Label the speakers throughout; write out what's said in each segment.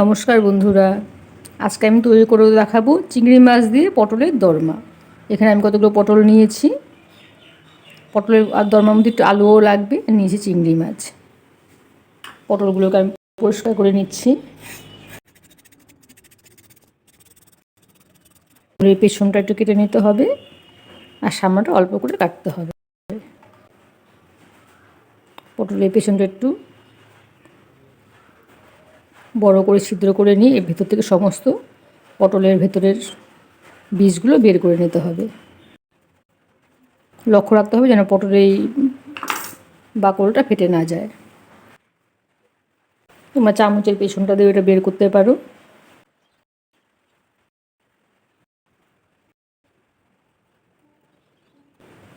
Speaker 1: নমস্কার বন্ধুরা, আজকে আমি তৈরি করে দেখাবো চিংড়ি মাছ দিয়ে পটলের দোরমা। এখানে আমি কতগুলো পটল নিয়েছি। পটলের আর দোরমার মধ্যে একটু আলুও লাগবে। নিয়েছি চিংড়ি মাছ। পটলগুলোকে আমি পরিষ্কার করে নিচ্ছি। এই পেছনটা একটু কেটে নিতে হবে আর সামনেটা অল্প করে কাটতে হবে। পটলের পেছনটা একটু বড় করে ছিদ্র করে নিয়ে এর ভেতর থেকে সমস্ত পটলের ভেতরের বীজগুলো বের করে নিতে হবে। লক্ষ্য রাখতে হবে যেন পটলের এই বাকলটা ফেটে না যায়। তোমরা চামচের পেছনটা দিয়ে এটা বের করতে পারো।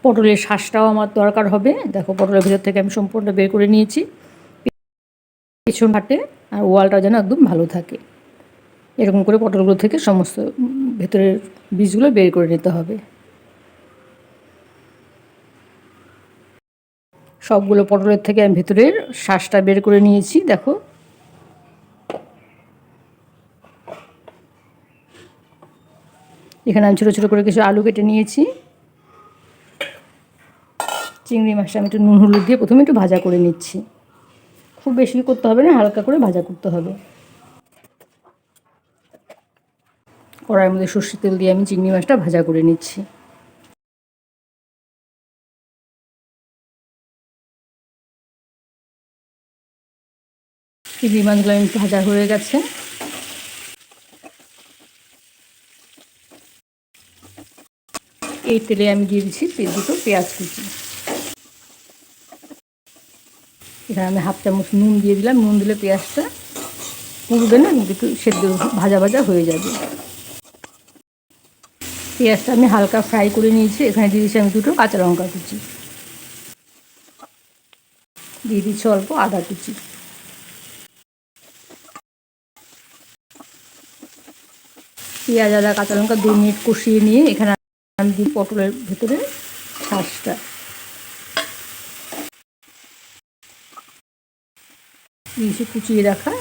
Speaker 1: পটলের শ্বাসটাও আমার দরকার হবে। দেখো, পটলের ভেতর থেকে আমি সম্পূর্ণ বের করে নিয়েছি। পেছন হাটে আর ওয়ালটা যেন একদম ভালো থাকে, এরকম করে পটলগুলো থেকে সমস্ত ভেতরের বীজগুলো বের করে নিতে হবে। সবগুলো পটলের থেকে আমি ভেতরের শ্বাসটা বের করে নিয়েছি। দেখো, এখানে আমি ছোটো ছোটো করে কিছু আলু কেটে নিয়েছি। চিংড়ি মাছটা আমি একটু নুন হলুদ দিয়ে প্রথমে একটু ভাজা করে নিচ্ছি। খুব বেশি করতে হবে না, হালকা করে ভাজা করতে হবে। কড়াইয়ের মধ্যে সর্ষের তেল দিয়ে আমি চিংড়ি মাছটা ভাজা করে নিচ্ছি। চিংড়ি মাছগুলো আমি ভাজা হয়ে গেছে। এই তেলে আমি দিয়ে দিচ্ছি দুটো পেঁয়াজ কুচি। এখানে আমি হাফ চামচ নুন দিয়ে দিলাম। নুন দিলে পেঁয়াজটা পুড়বে না, কিন্তু একটু সেদ্ধ ভাজা ভাজা হয়ে যাবে। পেঁয়াজটা আমি হালকা ফ্রাই করে নিয়েছি। এখানে দিয়ে দিচ্ছি আমি দুটো কাঁচা লঙ্কা কুচি, দিয়ে দিচ্ছি অল্প আদা কুচি। পেঁয়াজ আদা কাঁচা লঙ্কা 2 মিনিট কষিয়ে নিয়ে এখানে আমি দিই পটলের ভেতরে শ্বাসটা। দিয়েছি কুচিয়ে রাখা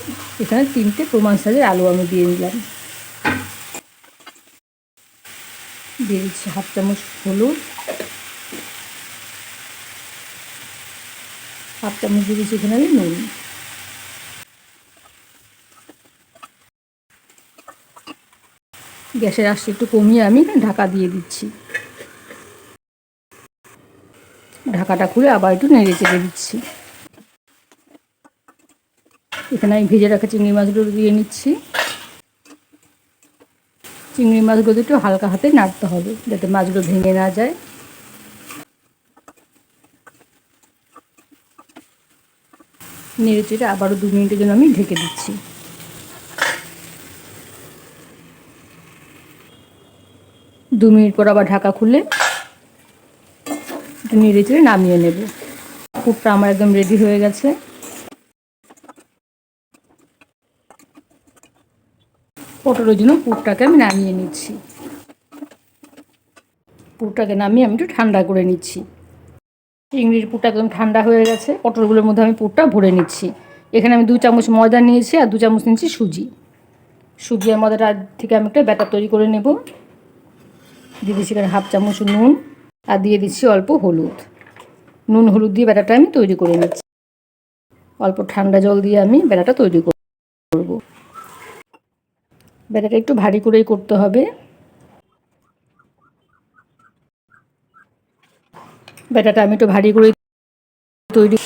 Speaker 1: এখানে 3টে প্রমাণ সাইজের আলু আমি দিয়ে দিলাম। দিয়ে দিচ্ছি হাফ চামচ হলুদ, হাফ চামচ দিয়ে দিচ্ছি এখানে আমি নুন। গ্যাসের আঁচটা একটু কমিয়ে আমি ঢাকা দিয়ে দিচ্ছি। ঢাকাটা খুলে আবার একটু নেড়ে চেড়ে দিচ্ছি। এখানে আমি ভেজে রাখা চিংড়ি মাছগুলো দিয়ে নিচ্ছি। চিংড়ি মাছগুলো একটু হালকা হাতে নাড়তে হবে যাতে মাছগুলো ভেঙে না যায়। নেড়ে চেড়ে আবারও 2 মিনিটের জন্য আমি ঢেকে দিচ্ছি। দু মিনিট পর আবার ঢাকা খুলে একটু নেড়ে চেড়ে নামিয়ে নেব। পুরটা আমার একদম রেডি হয়ে গেছে। পটলের জন্য পুরটাকে আমি নামিয়ে নিচ্ছি। পুরটাকে নামিয়ে আমি একটু ঠান্ডা করে নিচ্ছি। চিংড়ির পুরটা একদম ঠান্ডা হয়ে গেছে। পটলগুলোর মধ্যে আমি পুরটা ভরে নিচ্ছি। এখানে আমি 2 চামচ ময়দা নিয়েছি আর 2 চামচ নিচ্ছি সুজি। সুজি আর ময়দাটা থেকে আমি একটা ব্যাটার তৈরি করে নেব। দিয়ে দিচ্ছি এখানে হাফ চামচ নুন আর দিয়ে দিচ্ছি অল্প হলুদ। নুন হলুদ দিয়ে ব্যাটারটা আমি তৈরি করে নিচ্ছি। অল্প ঠান্ডা জল দিয়ে আমি ব্যাটারটা তৈরি করব। ব্যাটারটা একটু ভারী করেই করতে হবে। ব্যাটারটা আমি একটু ভারী করে তৈরি।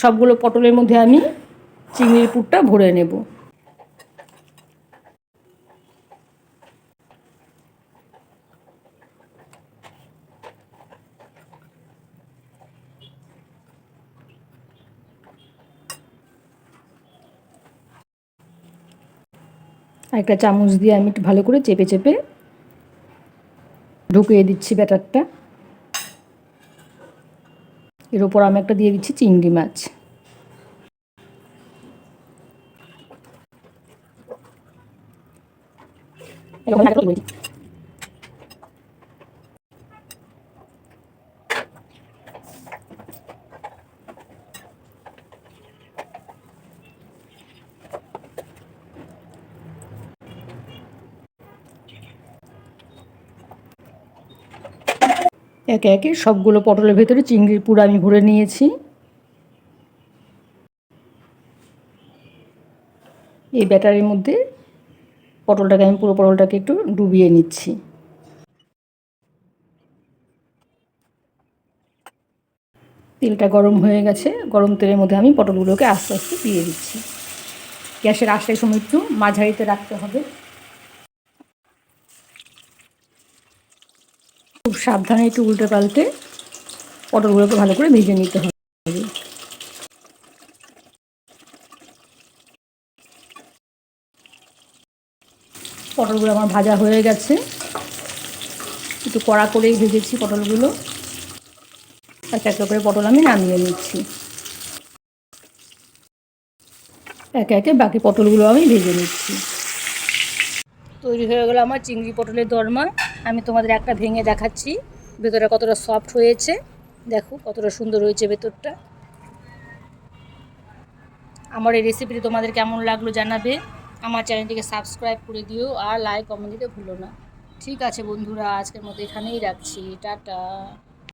Speaker 1: সবগুলো পটলের মধ্যে আমি চিংড়ির পুরটা ভরে নেব। একটা চামচ দিয়ে আমি একটু ভালো করে চেপে চেপে ঢুকিয়ে দিচ্ছি ব্যাটারটা। এর উপর আমি একটা দিয়ে দিচ্ছি চিংড়ি মাছ। একে একে সবগুলো পটলের ভেতরে চিংড়ির পুর আমি ভরে নিয়েছি। এই ব্যাটারের মধ্যে পুরো পটলটাকে একটু ডুবিয়ে নিচ্ছি। তেলটা গরম হয়ে গেছে, গরম তেলের মধ্যে আমি পটলগুলোকে আস্তে আস্তে দিয়ে দিচ্ছি। গ্যাসের আঁচটা সময় একটু মাঝারিতে রাখতে হবে। খুব সাবধানে একটু উল্টে পাল্টে পটলগুলোকে ভালো করে ভেজে নিতে হবে। পটলগুলো আমার ভাজা হয়ে গেছে, একটু কড়া করেই ভেজেছি পটলগুলো। এক এক করে পটল আমি নামিয়ে নিচ্ছি। একে একে বাকি পটলগুলো আমি ভেজে নিচ্ছি। তৈরি হয়ে গেল আমার চিংড়ি পটলের দরমা। আমি তোমাদের একটা ভেঙে দেখাচ্ছি ভেতরটা কতটা সফট হয়েছে। দেখো কতটা সুন্দর হয়েছে ভেতরটা। আমার এই রেসিপিটি তোমাদের কেমন লাগলো জানাবে। আমার চ্যানেলটিকে সাবস্ক্রাইব করে দিও আর লাইক কমেন্ট দিতে ভুলো না। ঠিক আছে বন্ধুরা, আজকের মতো এখানেই রাখছি। টাটা।